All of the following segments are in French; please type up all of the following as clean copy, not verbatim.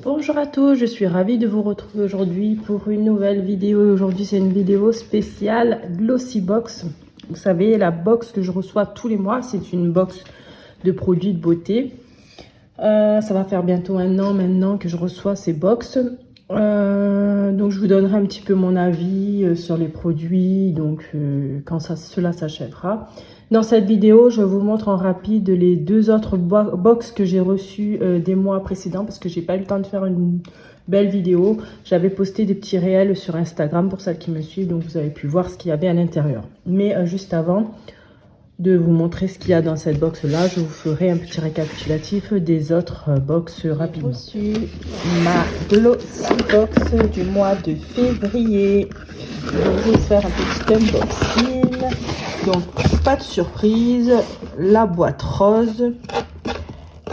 Bonjour à tous, je suis ravie de vous retrouver aujourd'hui pour une nouvelle vidéo. Aujourd'hui, c'est une vidéo spéciale Glossybox. Vous savez, la box que je reçois tous les mois, c'est une box de produits de beauté. Ça va faire bientôt un an maintenant que je reçois ces box. Donc, je vous donnerai un petit peu mon avis sur les produits, quand cela s'achèvera. Dans cette vidéo, je vous montre en rapide les deux autres box que j'ai reçues des mois précédents parce que j'ai pas eu le temps de faire une belle vidéo. J'avais posté des petits réels sur Instagram pour celles qui me suivent, donc vous avez pu voir ce qu'il y avait à l'intérieur. Mais juste avant de vous montrer ce qu'il y a dans cette box là, je vous ferai un petit récapitulatif des autres box rapidement. J'ai reçu ma Glossybox du mois de février. Je vais vous faire un petit unboxing. Donc pas de surprise, la boîte rose.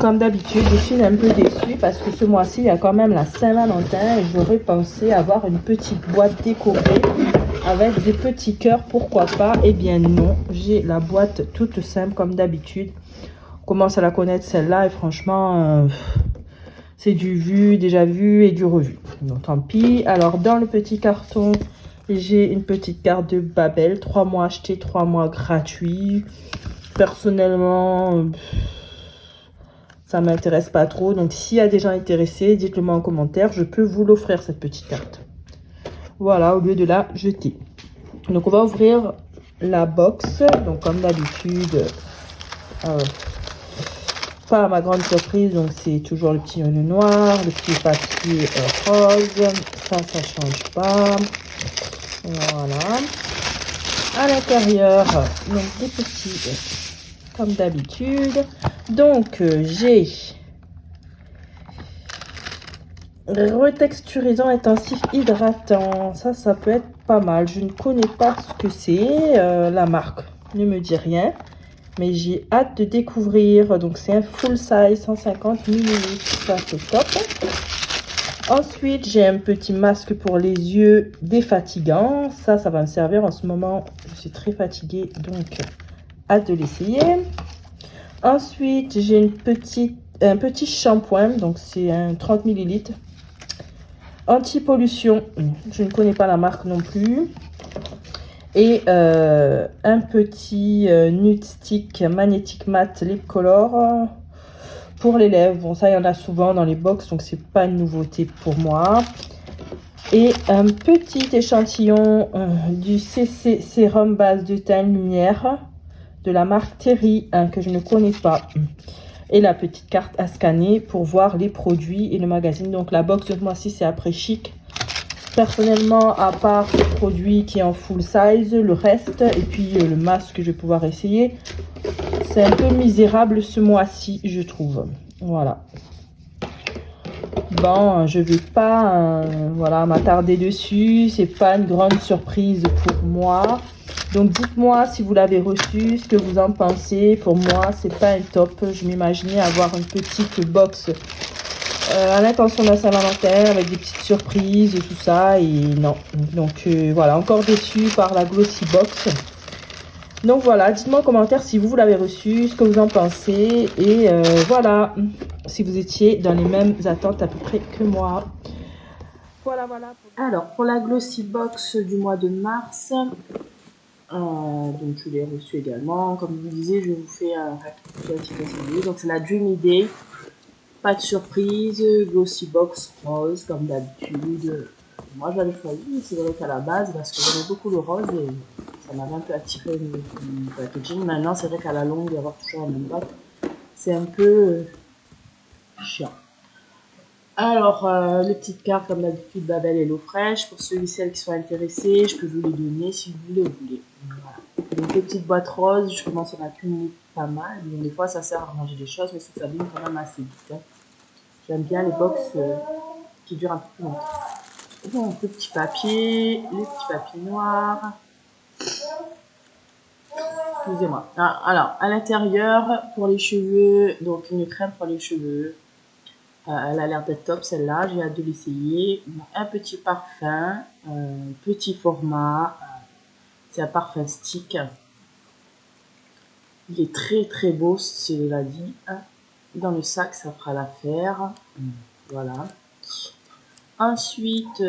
Comme d'habitude, je suis un peu déçue parce que ce mois-ci, il y a quand même la Saint-Valentin et j'aurais pensé avoir une petite boîte décorée avec des petits cœurs, pourquoi pas. Eh bien non, j'ai la boîte toute simple comme d'habitude. On commence à la connaître celle-là et franchement, c'est du vu, déjà vu et du revu. Donc tant pis. Alors dans le petit carton, j'ai une petite carte de Babel, 3 mois achetés, 3 mois gratuits. Personnellement, ça m'intéresse pas trop. Donc s'il y a des gens intéressés, dites-le moi en commentaire. Je peux vous l'offrir cette petite carte. Voilà, au lieu de la jeter. Donc on va ouvrir la box. Donc comme d'habitude, pas à ma grande surprise, donc c'est toujours le petit nœud noir, le petit papier rose. Ça change pas. Voilà. À l'intérieur, donc des petits, comme d'habitude. Donc j'ai retexturisant intensif hydratant. Ça peut être pas mal. Je ne connais pas ce que c'est. La marque ne me dit rien. Mais j'ai hâte de découvrir. Donc c'est un full size, 150 ml. Ça c'est top. Ensuite, j'ai un petit masque pour les yeux défatigant. Ça va me servir en ce moment. Je suis très fatiguée, donc hâte de l'essayer. Ensuite, j'ai un petit shampoing. Donc c'est un 30 ml. Anti-pollution. Je ne connais pas la marque non plus. Et un petit nude stick magnétique mat lip color pour les lèvres. Bon, ça, il y en a souvent dans les box, donc c'est pas une nouveauté pour moi. Et un petit échantillon du CC sérum base de teint lumière de la marque Terry, que je ne connais pas. Et la petite carte à scanner pour voir les produits et le magazine. Donc la box de ce mois-ci, c'est après chic. Personnellement, à part ce produit qui est en full size, le reste, et puis le masque que je vais pouvoir essayer, c'est un peu misérable ce mois-ci, je trouve. Voilà. Bon, je vais pas voilà, m'attarder dessus. C'est pas une grande surprise pour moi. Donc dites-moi si vous l'avez reçu, ce que vous en pensez. Pour moi, c'est pas un top. Je m'imaginais avoir une petite box à l'intention de la Saint-Valentin avec des petites surprises et tout ça. Et non. Donc voilà, encore déçu par la Glossybox. Donc voilà, dites-moi en commentaire si vous l'avez reçu, ce que vous en pensez. Et voilà, si vous étiez dans les mêmes attentes à peu près que moi. Voilà. Alors, pour la Glossybox du mois de mars, donc je l'ai reçu également. Comme je vous disais, je vous fais un récapitulatif. Donc c'est la Dreamy Day. Pas de surprise, Glossybox rose comme d'habitude. Moi je l'avais choisi, c'est vrai qu'à la base, parce que j'aimais beaucoup le rose et ça m'avait un peu attiré le packaging. Maintenant, c'est vrai qu'à la longue, d'avoir toujours la même boîte, c'est un peu chiant. Alors, les petites cartes, comme d'habitude, Babel et l'eau fraîche. Pour ceux et celles qui sont intéressés, je peux vous les donner si vous le voulez. Voilà. Donc, les petites boîtes roses, je commence à en accumuler pas mal. Donc, des fois, ça sert à ranger des choses, mais ça s'abîme quand même assez vite. Hein. J'aime bien les box qui durent un peu plus longtemps. Donc, le petit papier, les petits papiers noirs. Excusez-moi. Alors, à l'intérieur, pour les cheveux, donc une crème pour les cheveux. Elle a l'air d'être top celle-là, j'ai hâte de l'essayer. Un petit parfum, petit format. C'est un parfum stick. Il est très très beau, cela dit. Dans le sac, ça fera l'affaire. Voilà. Ensuite,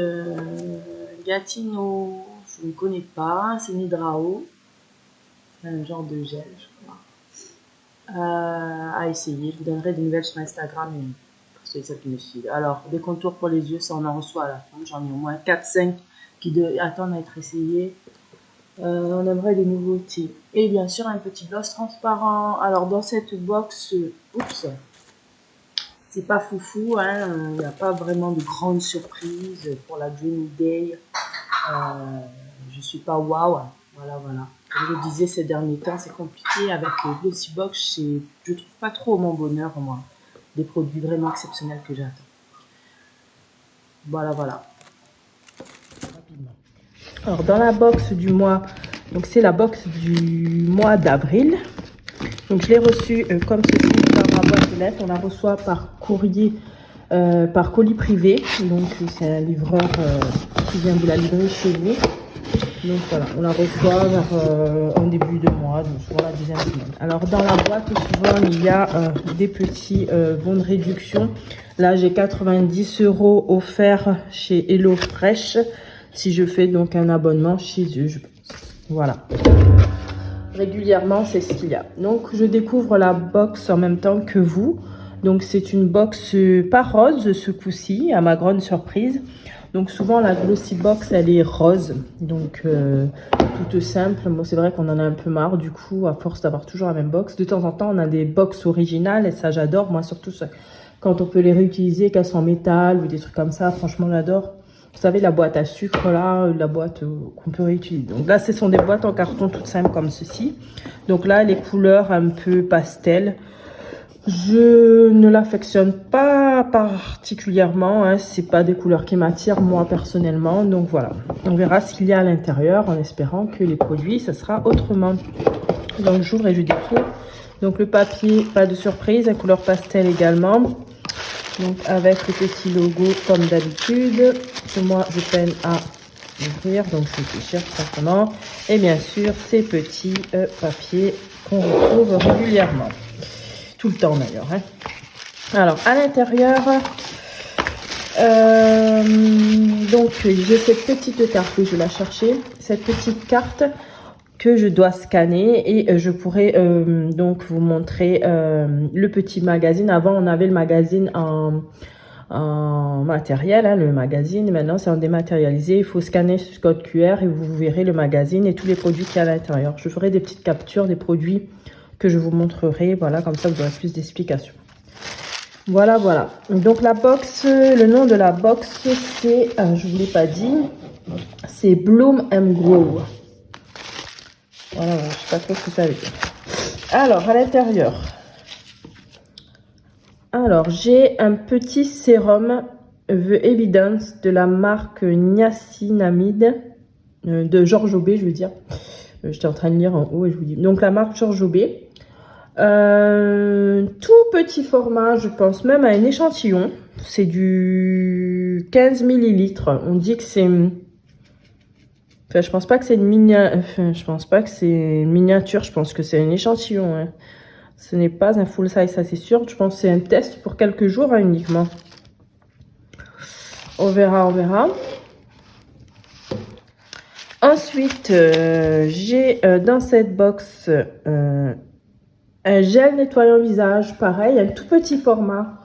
Gatineau, je ne connais pas, c'est une Hydrao, un genre de gel, je crois. À essayer, je vous donnerai des nouvelles sur Instagram pour ceux qui me suivent. Alors, des contours pour les yeux, ça on en reçoit à la fin. J'en ai au moins 4-5 qui attendent à être essayés. On aimerait des nouveautés. Et bien sûr, un petit gloss transparent. Alors, dans cette box, oups, c'est pas foufou, hein, il n'y a pas vraiment de grandes surprises pour la Dreamy Day. Je suis pas waouh, voilà. Comme je disais ces derniers temps, c'est compliqué avec le Glossybox, je trouve pas trop mon bonheur, moi, des produits vraiment exceptionnels que j'attends. Voilà. Rapidement. Alors, dans la box du mois, donc c'est la box du mois d'avril. Donc, je l'ai reçu comme ceci dans ma boîte aux lettres. On la reçoit par courrier, par colis privé. Donc, c'est un livreur qui vient vous la livrer chez vous. Donc, voilà, on la reçoit en début de mois, donc souvent la deuxième semaine. Alors, dans la boîte, souvent, il y a des petits bons de réduction. Là, j'ai 90 € offerts chez HelloFresh si je fais donc un abonnement chez eux, je pense. Voilà. Régulièrement, c'est ce qu'il y a. Donc, je découvre la box en même temps que vous. Donc, c'est une box pas rose ce coup-ci, à ma grande surprise. Donc, souvent, la Glossy Box, elle est rose. Donc, toute simple. Moi, c'est vrai qu'on en a un peu marre, du coup, à force d'avoir toujours la même box. De temps en temps, on a des box originales et ça, j'adore. Moi, surtout quand on peut les réutiliser, qu'elles sont en métal ou des trucs comme ça. Franchement, j'adore. Vous savez, la boîte à sucre, là, la boîte qu'on peut réutiliser. Donc là, ce sont des boîtes en carton toutes simples comme ceci. Donc là, les couleurs un peu pastel. Je ne l'affectionne pas particulièrement. Hein. C'est pas des couleurs qui m'attirent, moi, personnellement. Donc voilà. On verra ce qu'il y a à l'intérieur en espérant que les produits, ça sera autrement. Donc j'ouvre et je découvre. Donc le papier, pas de surprise. La couleur pastel également. Donc avec le petit logo comme d'habitude, que moi je peine à ouvrir, donc c'est t-shirt simplement. Et bien sûr ces petits papiers qu'on retrouve régulièrement, tout le temps d'ailleurs. Hein. Alors à l'intérieur, donc j'ai cette petite carte, je vais la chercher, cette petite carte que je dois scanner et je pourrais donc vous montrer le petit magazine. Avant on avait le magazine en matériel, hein, le magazine. Maintenant c'est en dématérialisé, il faut scanner ce code QR et vous verrez le magazine et tous les produits qu'il y a à l'intérieur. Je ferai des petites captures des produits que je vous montrerai, voilà, comme ça vous aurez plus d'explications. Voilà. Donc la box, le nom de la box c'est, je ne vous l'ai pas dit, c'est Bloom and Grow. Voilà, je ne sais pas trop ce que ça veut dire. Alors, à l'intérieur. Alors, j'ai un petit sérum The Evidence de la marque Niacinamide, de Georges B, je veux dire. J'étais en train de lire en haut et je vous dis. Donc, la marque Georges B. Tout petit format, je pense même à un échantillon. C'est du 15 ml. On dit que c'est... Enfin, je pense pas que c'est une miniature, je pense que c'est un échantillon. Hein. Ce n'est pas un full size, ça c'est sûr. Je pense que c'est un test pour quelques jours hein, uniquement. On verra. Ensuite, j'ai dans cette box un gel nettoyant visage, pareil, un tout petit format.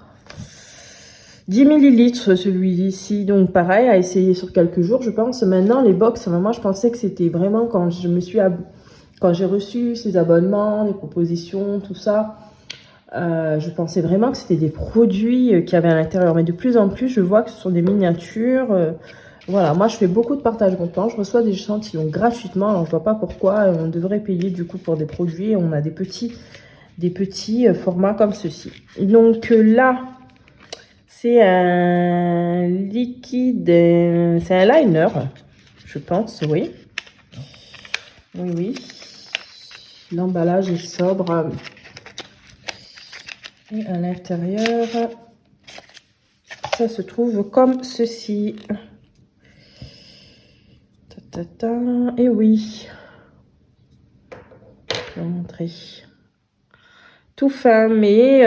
10 ml celui-ci, donc pareil, à essayer sur quelques jours, je pense. Maintenant, les box, moi, je pensais que c'était vraiment quand j'ai reçu ces abonnements, les propositions, tout ça, je pensais vraiment que c'était des produits qu'il y avait à l'intérieur. Mais de plus en plus, je vois que ce sont des miniatures. Voilà, moi, je fais beaucoup de partage mon temps. Je reçois des échantillons gratuitement. Alors, je vois pas pourquoi on devrait payer du coup pour des produits. On a des petits formats comme ceci. Donc là... C'est un liquide, c'est un liner, je pense, oui. Oui. L'emballage est sobre. Et à l'intérieur, ça se trouve comme ceci. Et oui, je vais vous montrer. tout fin, mais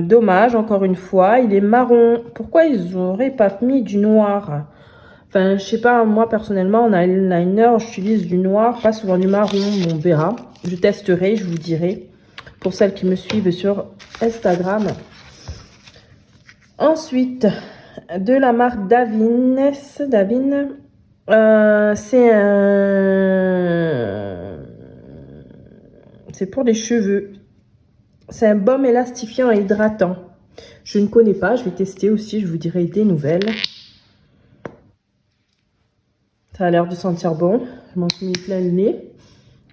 dommage, encore une fois, il est marron. Pourquoi ils auraient pas mis du noir? Enfin, je sais pas, moi personnellement, en eyeliner, j'utilise du noir, pas souvent du marron, on verra. Je testerai, je vous dirai, pour celles qui me suivent sur Instagram. Ensuite, de la marque Davines, c'est pour les cheveux. C'est un baume élastifiant et hydratant. Je ne connais pas, je vais tester aussi, je vous dirai des nouvelles. Ça a l'air de sentir bon. Je m'en suis mis plein le nez.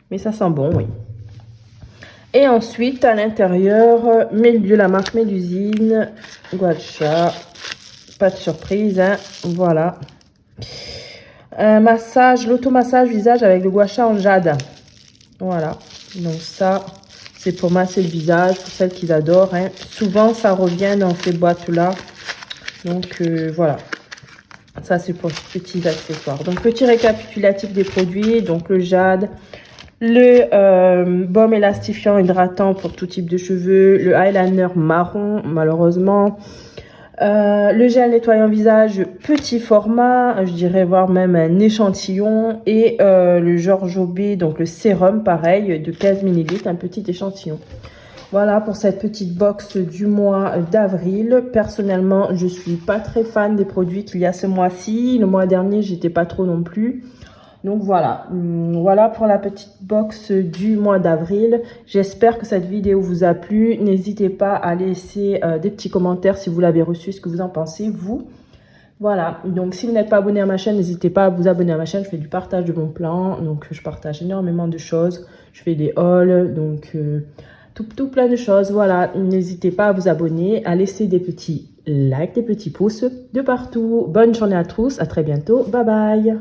Mais ça sent bon, oui. Et ensuite, à l'intérieur, de la marque Mélusine, Gua Sha. Pas de surprise, hein. Voilà. Un massage, l'automassage visage avec le Gua Sha en jade. Voilà. Donc ça, c'est pour masser le visage, pour celles qui adorent. Hein. Souvent, ça revient dans ces boîtes-là. Donc, voilà. Ça, c'est pour ces petits accessoires. Donc, petit récapitulatif des produits. Donc, le jade, le baume élastifiant hydratant pour tout type de cheveux, le eyeliner marron, malheureusement. Le gel nettoyant visage, petit format, je dirais voir même un échantillon. Et le Jojoba, donc le sérum, pareil, de 15 ml, un petit échantillon. Voilà pour cette petite box du mois d'avril. Personnellement, je suis pas très fan des produits qu'il y a ce mois-ci. Le mois dernier, j'étais pas trop non plus. Donc voilà, voilà pour la petite box du mois d'avril. J'espère que cette vidéo vous a plu. N'hésitez pas à laisser des petits commentaires si vous l'avez reçu, ce que vous en pensez, vous. Voilà, donc si vous n'êtes pas abonné à ma chaîne, n'hésitez pas à vous abonner à ma chaîne. Je fais du partage de bons plans, donc je partage énormément de choses. Je fais des hauls, donc tout plein de choses. Voilà, n'hésitez pas à vous abonner, à laisser des petits likes, des petits pouces de partout. Bonne journée à tous, à très bientôt. Bye bye.